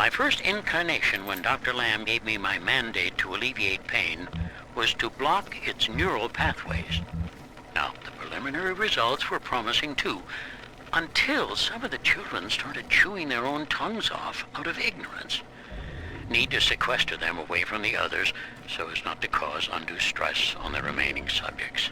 My first incarnation when Dr. Lamb gave me my mandate to alleviate pain was to block its neural pathways. Now, the preliminary results were promising too, until some of the children started chewing their own tongues off out of ignorance. Need to sequester them away from the others so as not to cause undue stress on the remaining subjects.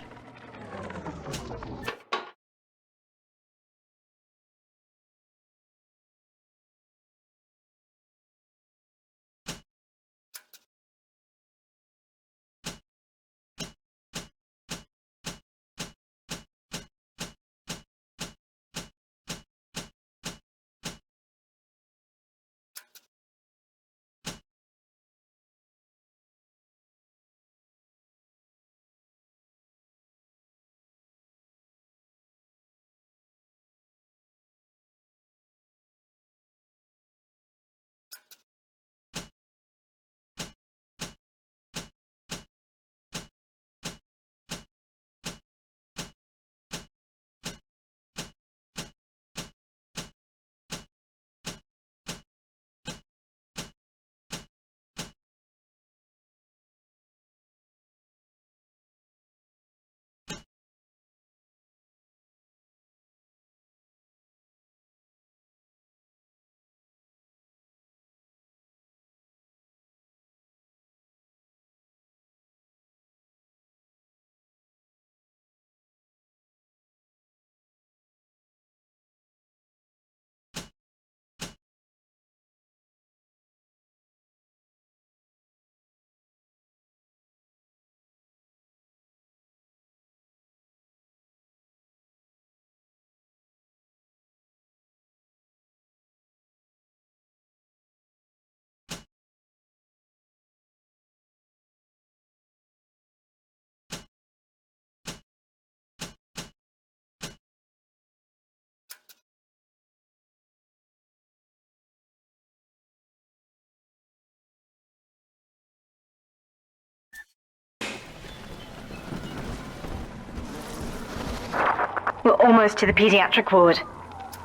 We're almost to the pediatric ward.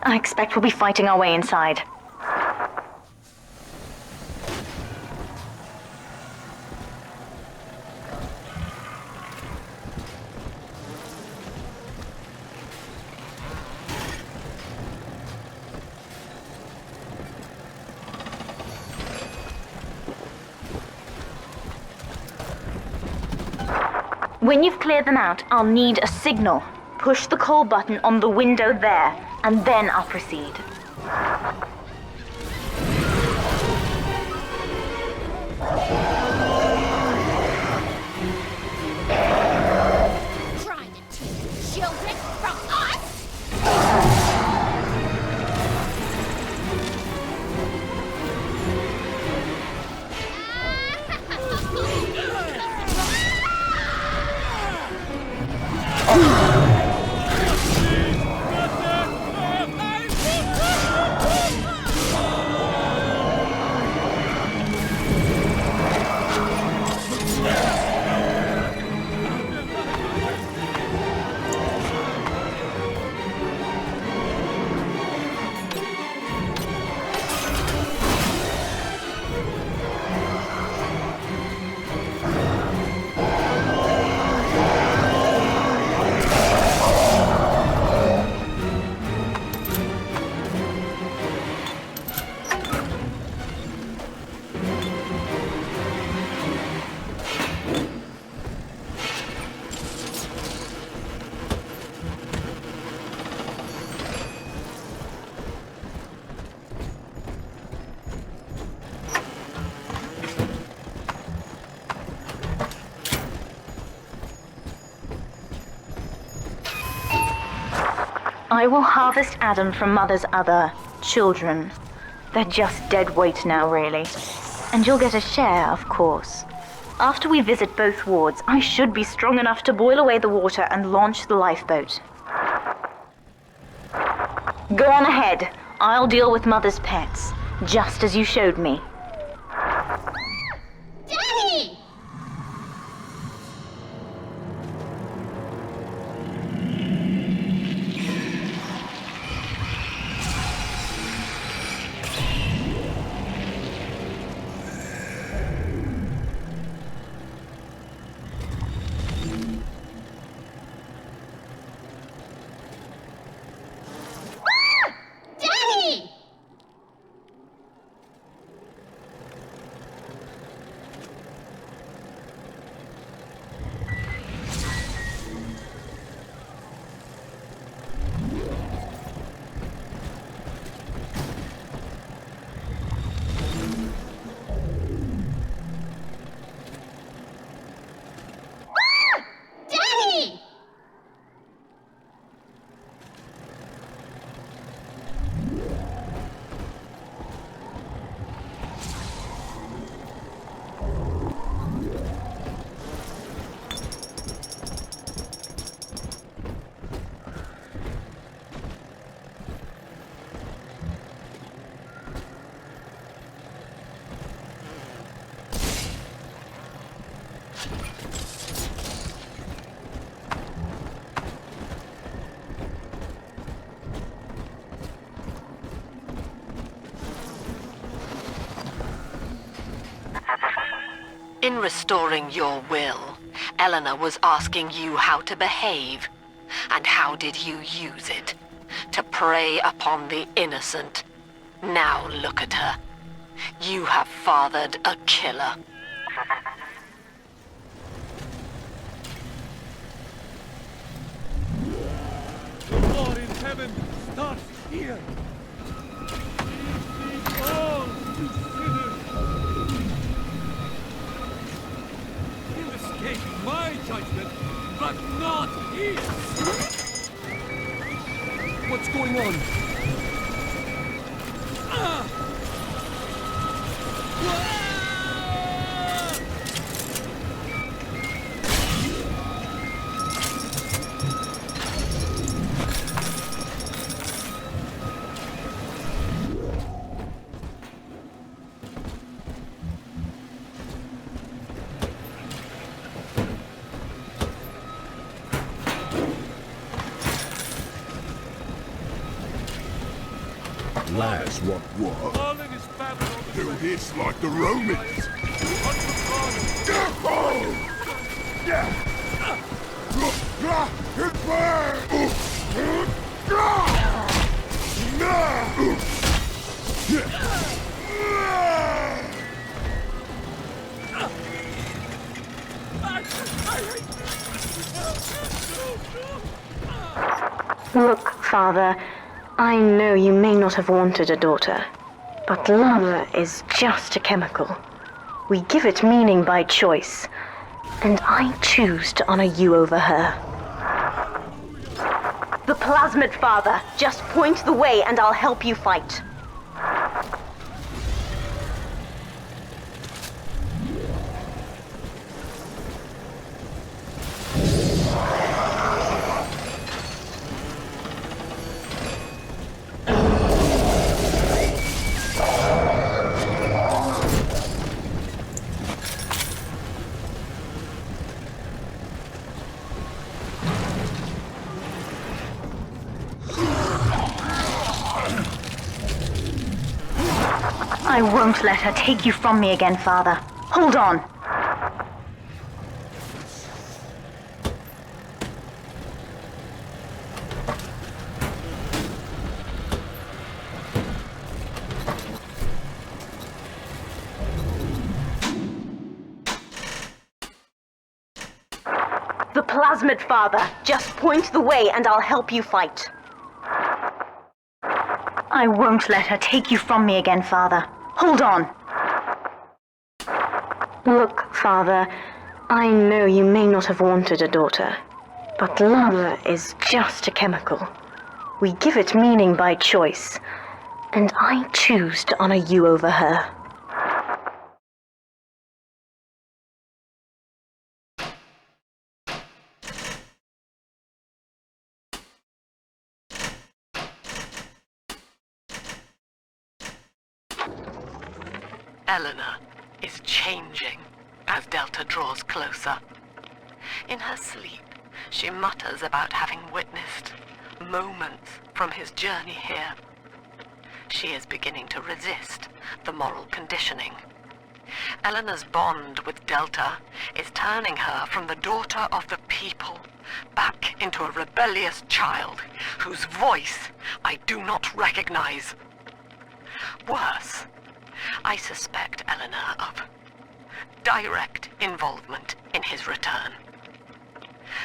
I expect we'll be fighting our way inside. When you've cleared them out, I'll need a signal. Push the call button on the window there, and then I'll proceed. Trying to take the children from us? I will harvest Adam from Mother's other children. They're just dead weight now, really. And you'll get a share, of course. After we visit both wards, I should be strong enough to boil away the water and launch the lifeboat. Go on ahead. I'll deal with Mother's pets, just as you showed me. Daddy! Daddy! Daddy! In restoring your will, Eleanor was asking you how to behave. And how did you use it? To prey upon the innocent. Now look at her. You have fathered a killer. The war in heaven starts here. All you sinners. You escape my judgment, but not his. What's going on? Ah! Ah! Lads, what? All in his Babel Do this like the Romans. Look, Father, I know you may not have wanted a daughter, but love is just a chemical. We give it meaning by choice, and I choose to honor you over her. The plasmid, Father. Just point the way and I'll help you fight. I won't let her take you from me again, Father. Hold on. The plasmid, Father. Just point the way and I'll help you fight. I won't let her take you from me again, Father. Hold on. Look, Father, I know you may not have wanted a daughter, but love is just a chemical. We give it meaning by choice, and I choose to honor you over her. Eleanor is changing as Delta draws closer. In her sleep, she mutters about having witnessed moments from his journey here. She is beginning to resist the moral conditioning. Eleanor's bond with Delta is turning her from the daughter of the people back into a rebellious child whose voice I do not recognize. Worse, I suspect Eleanor of direct involvement in his return.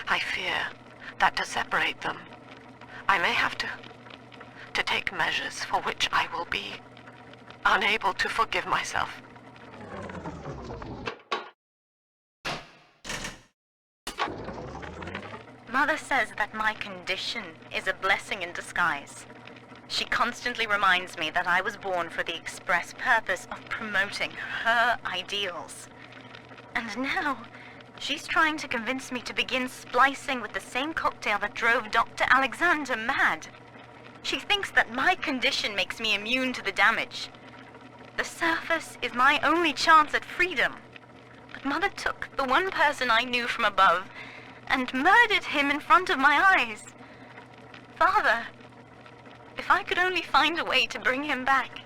I fear that to separate them, I may have to take measures for which I will be unable to forgive myself. Mother says that my condition is a blessing in disguise. She constantly reminds me that I was born for the express purpose of promoting her ideals. And now, she's trying to convince me to begin splicing with the same cocktail that drove Dr. Alexander mad. She thinks that my condition makes me immune to the damage. The surface is my only chance at freedom. But Mother took the one person I knew from above and murdered him in front of my eyes. Father, if I could only find a way to bring him back.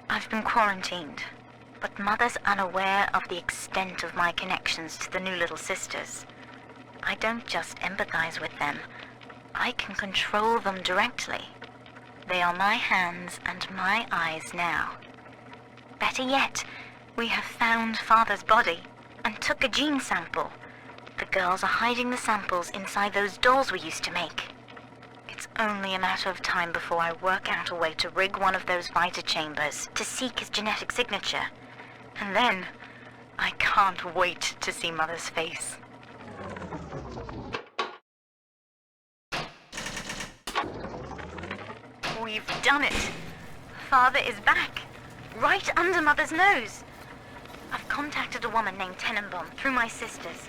I've been quarantined, but Mother's unaware of the extent of my connections to the new little sisters. I don't just empathize with them. I can control them directly. They are my hands and my eyes now. Better yet, we have found Father's body and took a gene sample. The girls are hiding the samples inside those dolls we used to make. It's only a matter of time before I work out a way to rig one of those vita chambers to seek his genetic signature. And then, I can't wait to see Mother's face. We've done it. Father is back, right under Mother's nose. I've contacted a woman named Tenenbaum through my sisters.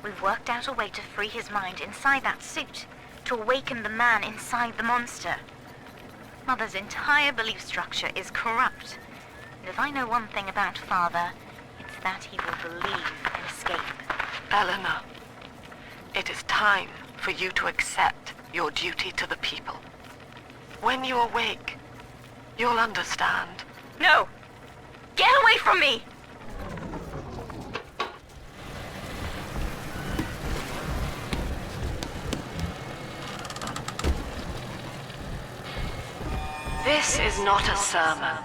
We've worked out a way to free his mind inside that suit, to awaken the man inside the monster. Mother's entire belief structure is corrupt. And if I know one thing about Father, it's that he will believe in escape. Eleanor, it is time for you to accept your duty to the people. When you awake, you'll understand. No! Get away from me! This is not a sermon.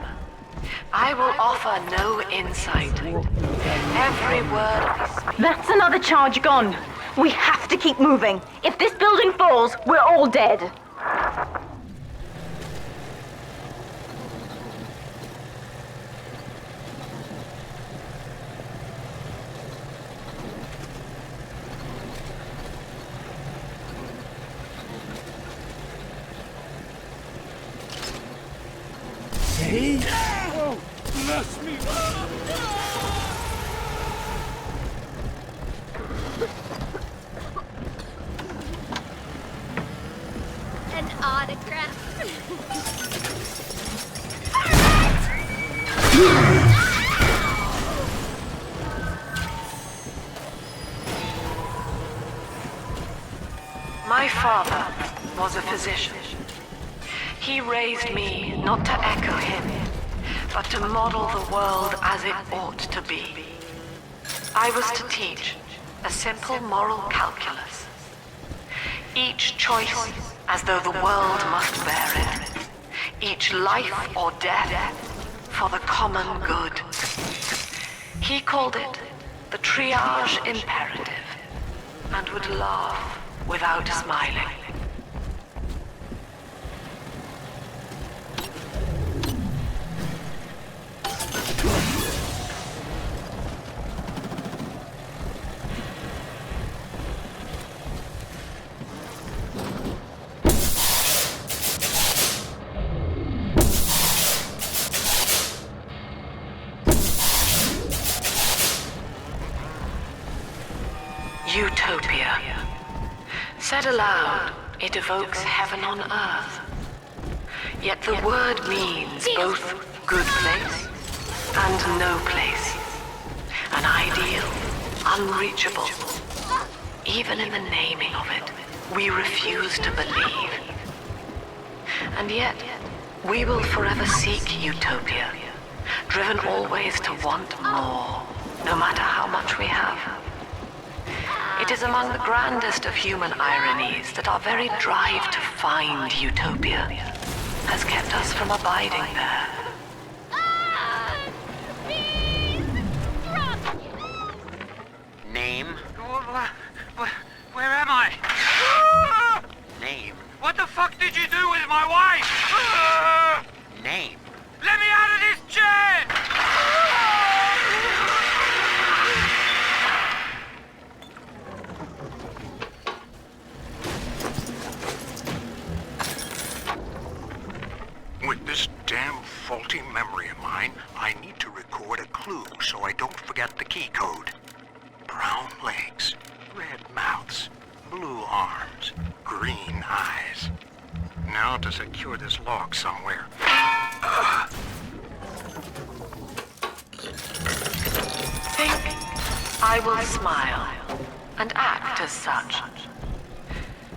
I will offer no insight. Every word we speak. That's another charge gone. We have to keep moving. If this building falls, we're all dead. Oh, bless me! An autograph. My father was a physician. He raised me not to echo him, but to model the world as it ought to be. I was to teach a simple moral calculus. Each choice as though the world must bear it. Each life or death for the common good. He called it the triage imperative, and would laugh without smiling. Utopia. Said aloud, it evokes heaven on earth. Yet the word means both good place and no place. An ideal, unreachable. Even in the naming of it, we refuse to believe. And yet, we will forever seek utopia, driven always to want more, no matter how much we have. It is among the grandest of human ironies that our very drive to find utopia has kept us from abiding there. Name? Where am I? Name? What the fuck did you do with my wife? Name? Let me out of this chair! With this damn faulty memory of mine, I need to record a clue so I don't forget the key code. Brown legs, red mouths, blue arms, green eyes. Now to secure this log somewhere. Think I will smile and act as such.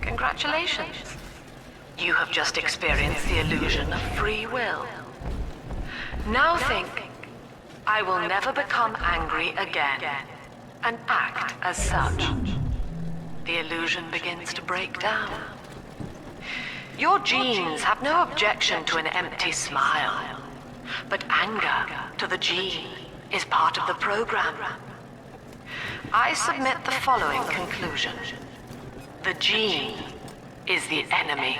Congratulations. You have just experienced the illusion of free will. Now think I will never become angry again and act as such. The illusion begins to break down. Your genes have no objection to an empty smile, but anger to the gene is part of the program. I submit the following conclusion. The gene is the enemy.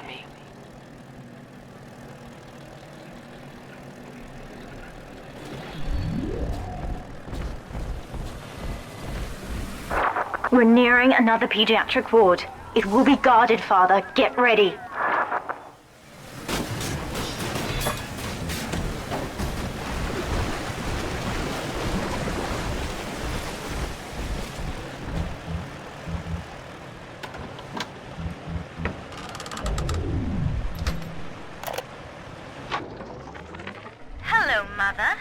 We're nearing another pediatric ward. It will be guarded, Father. Get ready. Hello, Mother.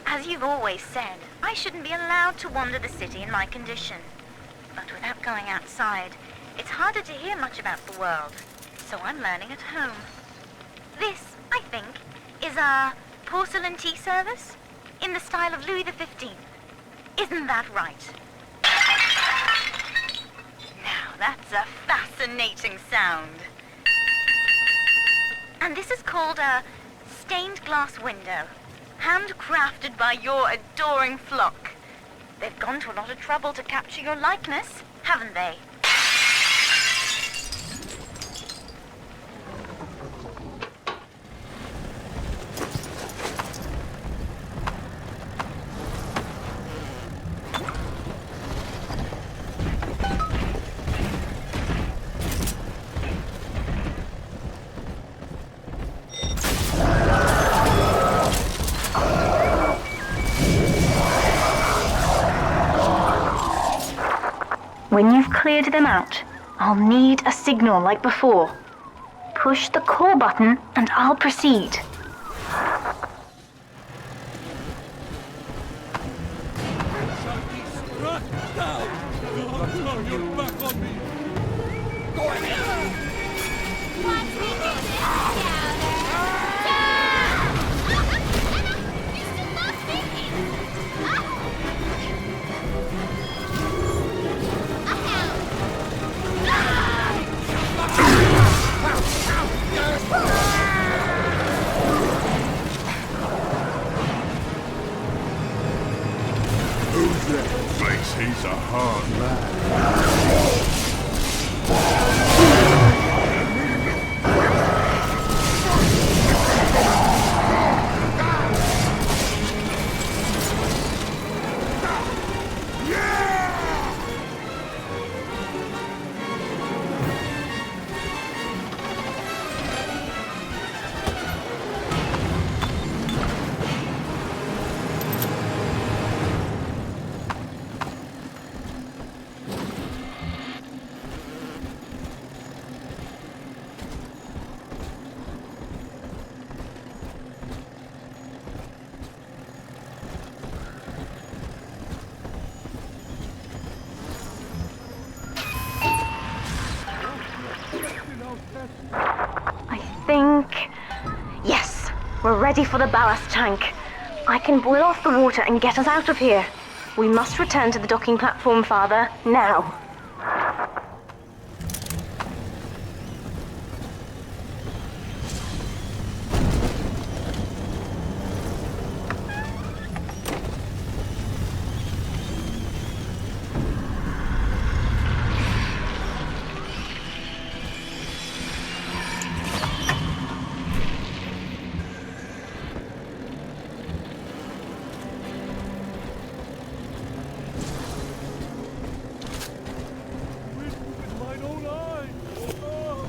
As you've always said, I shouldn't be allowed to wander the city in my condition. But without going outside, it's harder to hear much about the world, so I'm learning at home. This, I think, is a porcelain tea service in the style of Louis XV. Isn't that right? Now, that's a fascinating sound. And this is called a stained glass window, handcrafted by your adoring flock. They've gone to a lot of trouble to capture your likeness, haven't they? When you've cleared them out, I'll need a signal like before. Push the call button and I'll proceed. Shall be struck down! Oh, you're back on me! Watch me get this scouter! You still not thinking! Who's that? Thinks he's a hard lad. ready for the ballast tank. I can boil off the water and get us out of here. We must return to the docking platform, Father, now. With mine own eyes! Oh.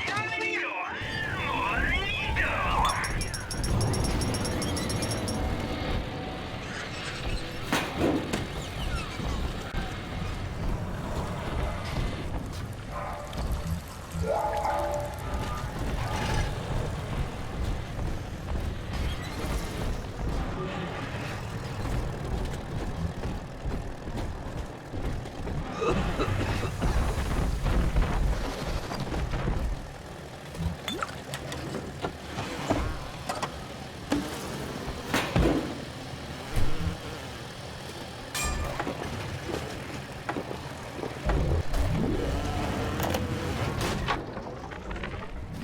Daddy!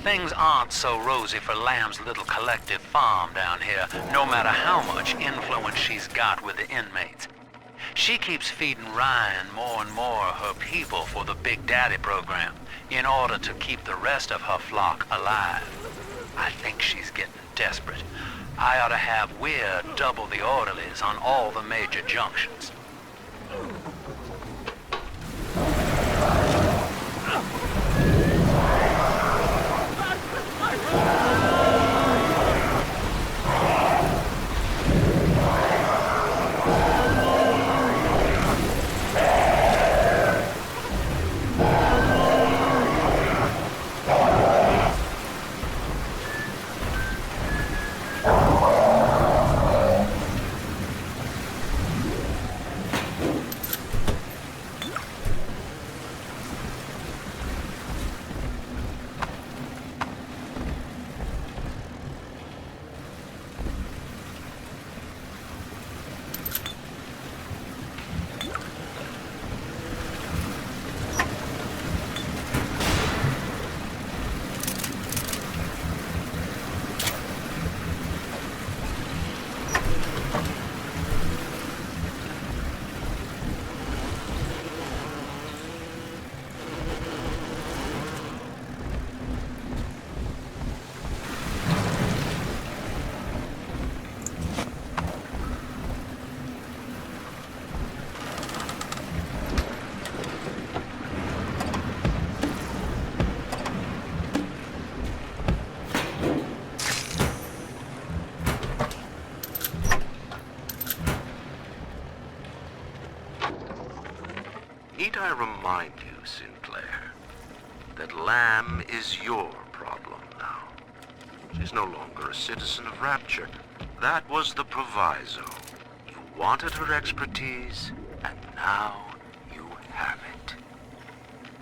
Things aren't so rosy for Lamb's little collective farm down here, no matter how much influence she's got with the inmates. She keeps feeding Ryan more and more of her people for the Big Daddy program in order to keep the rest of her flock alive. I think she's getting desperate. I ought to have Weir double the orderlies on all the major junctions. Need I remind you, Sinclair, that Lamb is your problem now. She's no longer a citizen of Rapture. That was the proviso. You wanted her expertise, and now you have it.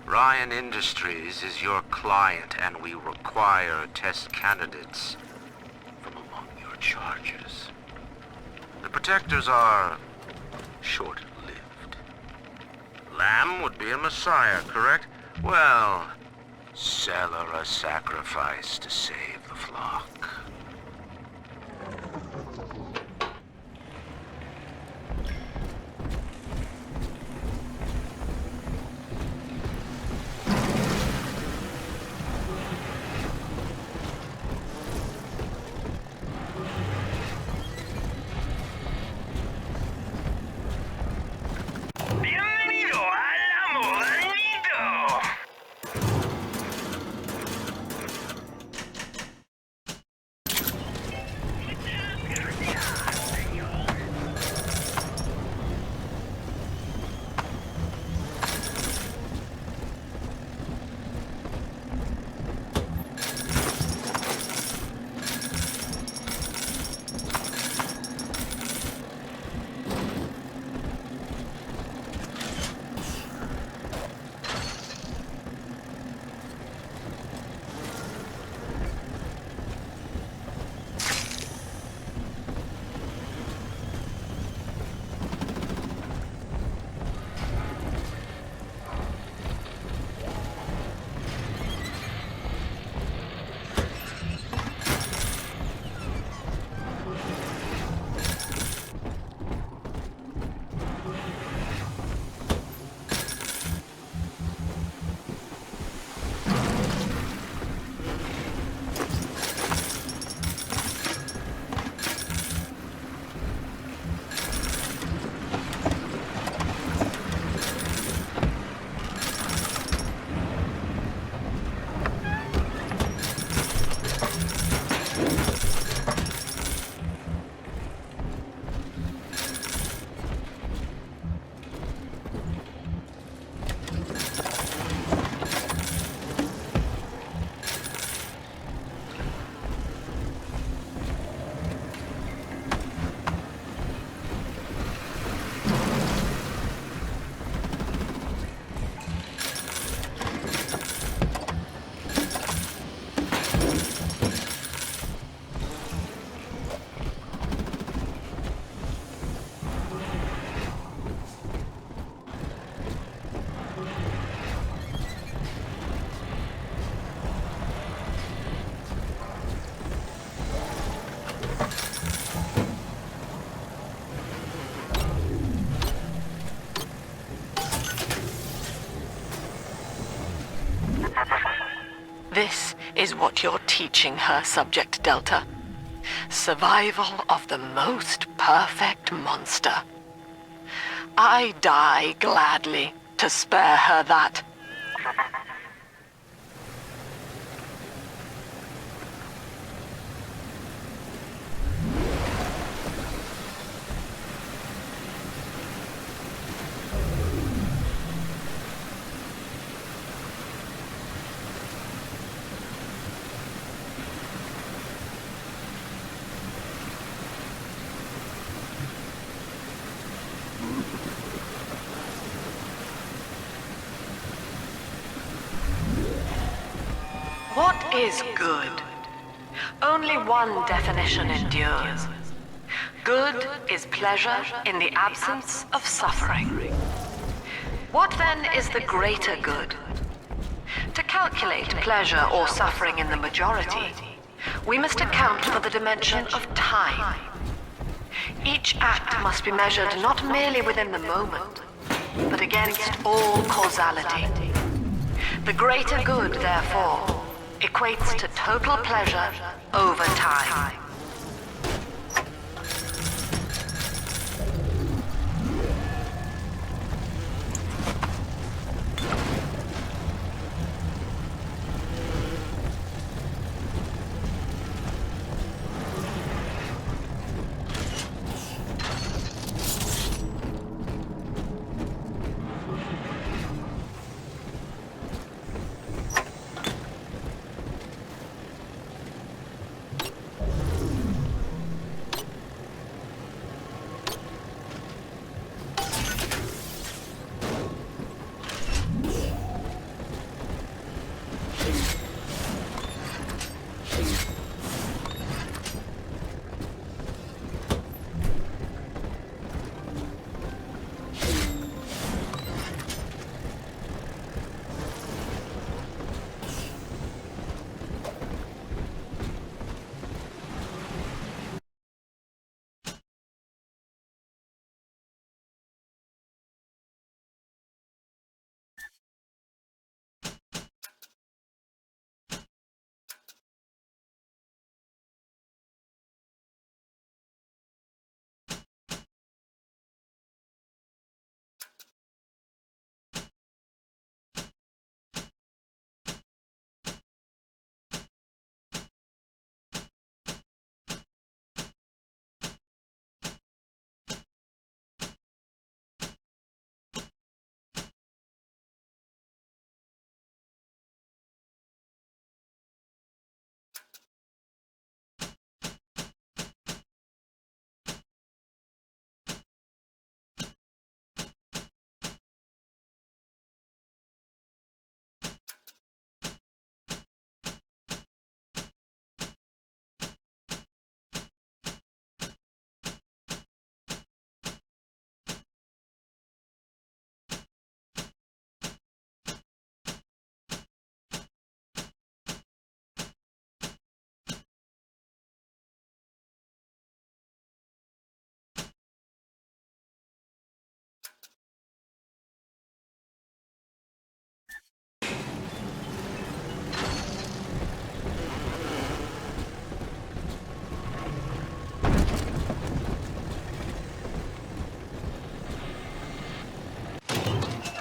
Ryan Industries is your client, and we require test candidates from among your charges. The protectors are short-lived. Lamb would be a messiah, correct? Well, sell her a sacrifice to save the flock. is what you're teaching her, Subject Delta. Survival of the most perfect monster. I die gladly to spare her that. What is good? Only one definition endures. Good is pleasure in the absence of suffering. What then is the greater good? To calculate pleasure or suffering in the majority, we must account for the dimension of time. Each act must be measured not merely within the moment, but against all causality. The greater good, therefore, equates to total pleasure over time.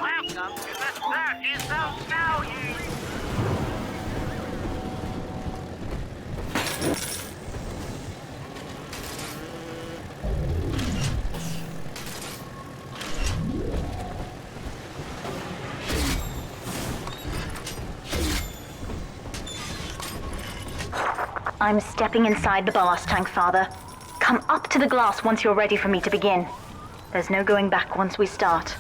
Welcome to the 30th of value. I'm stepping inside the blast tank, Father. Come up to the glass once you're ready for me to begin. There's no going back once we start.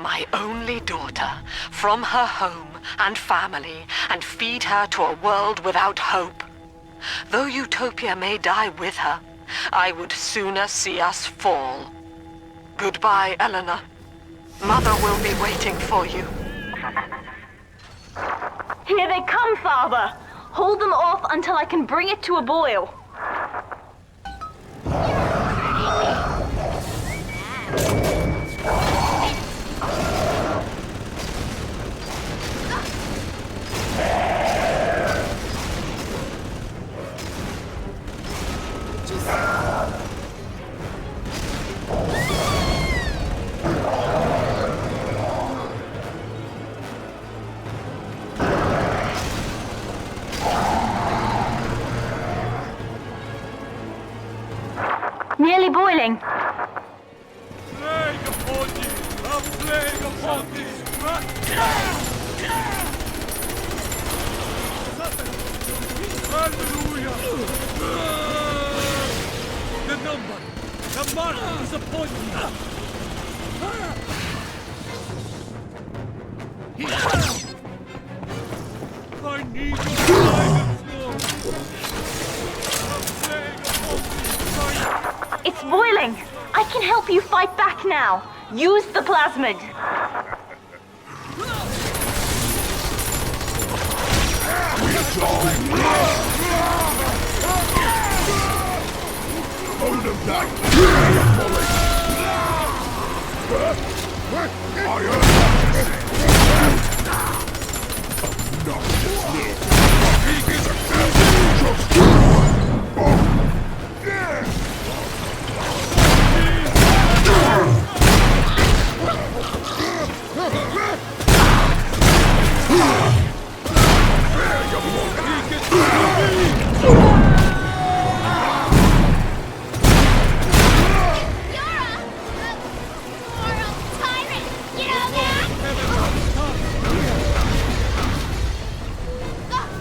my only daughter from her home and family and feed her to a world without hope. Though Utopia may die with her, I would sooner see us fall. Goodbye, Eleanor. Mother will be waiting for you. Here they come, Father! Hold them off until I can bring it to a boil. Nearly boiling. Plague upon thee! A plague upon thee! Hallelujah! The number! The mark is upon thee! I need your guidance, Lord! A plague upon thee! It's boiling. I can help you fight back now. Use the plasmid.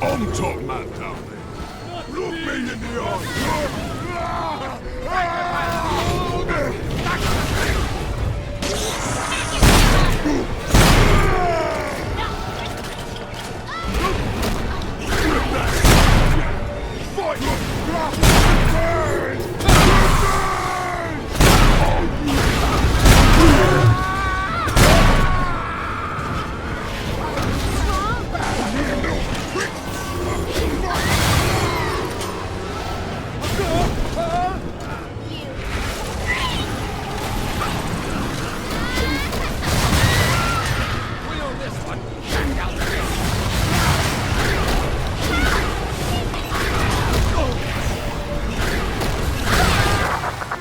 I'm top man down there. Look me in the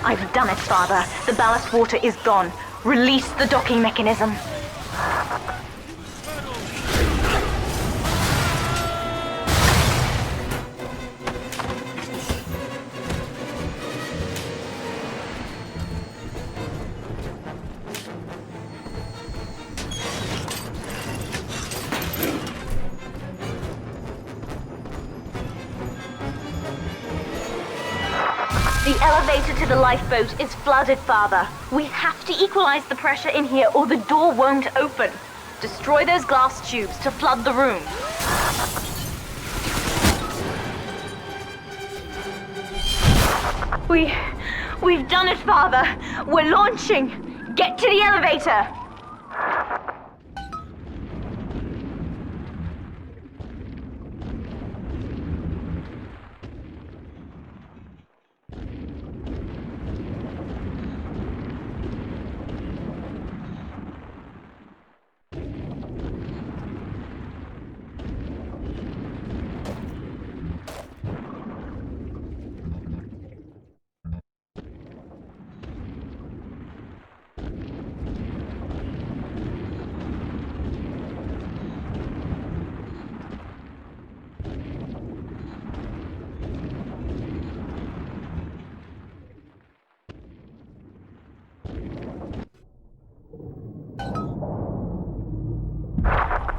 I've done it, Father. The ballast water is gone. Release the docking mechanism. The elevator to the lifeboat is flooded, Father. We have to equalize the pressure in here or the door won't open. Destroy those glass tubes to flood the room. We've done it, Father. We're launching. Get to the elevator.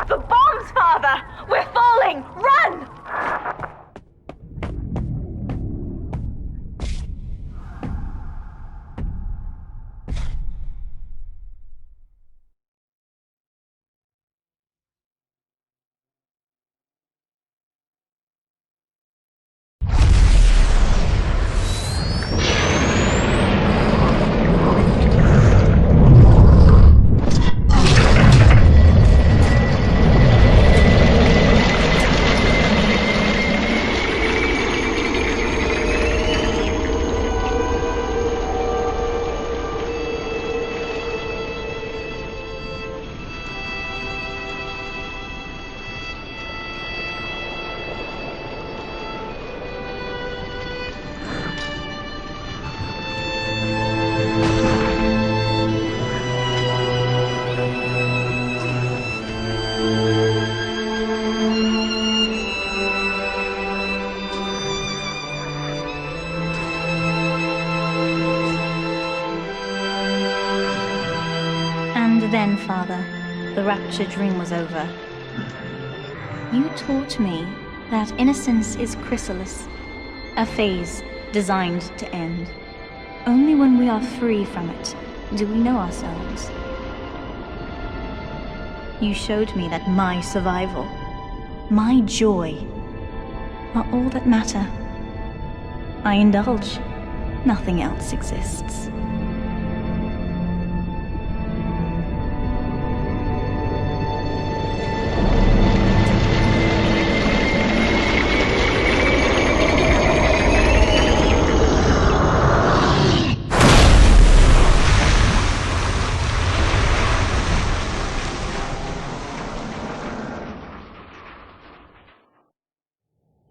The bombs, Father! We're falling! Run! rapture dream was over. You taught me that innocence is chrysalis, a phase designed to end. Only when we are free from it do we know ourselves. You showed me that my survival, my joy, are all that matter. I indulge. Nothing else exists.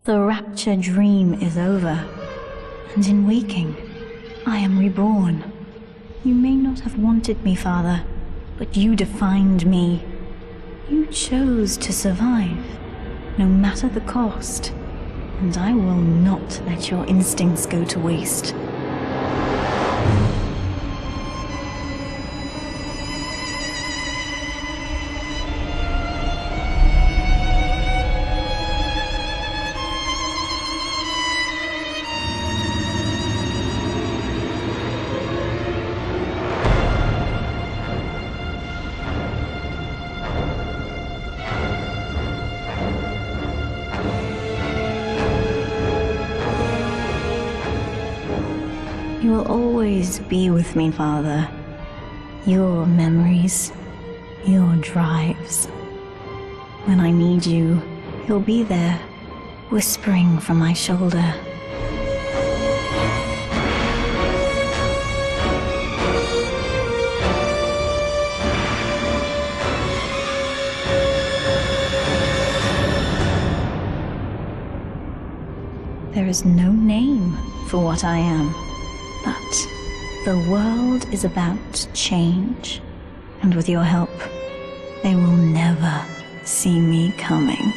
The rapture dream is over, and in waking, I am reborn. You may not have wanted me, Father, but you defined me. You chose to survive, no matter the cost, and I will not let your instincts go to waste. You will always be with me, Father. Your memories, your drives. When I need you, you'll be there, whispering from my shoulder. There is no name for what I am. But the world is about to change, and with your help, they will never see me coming.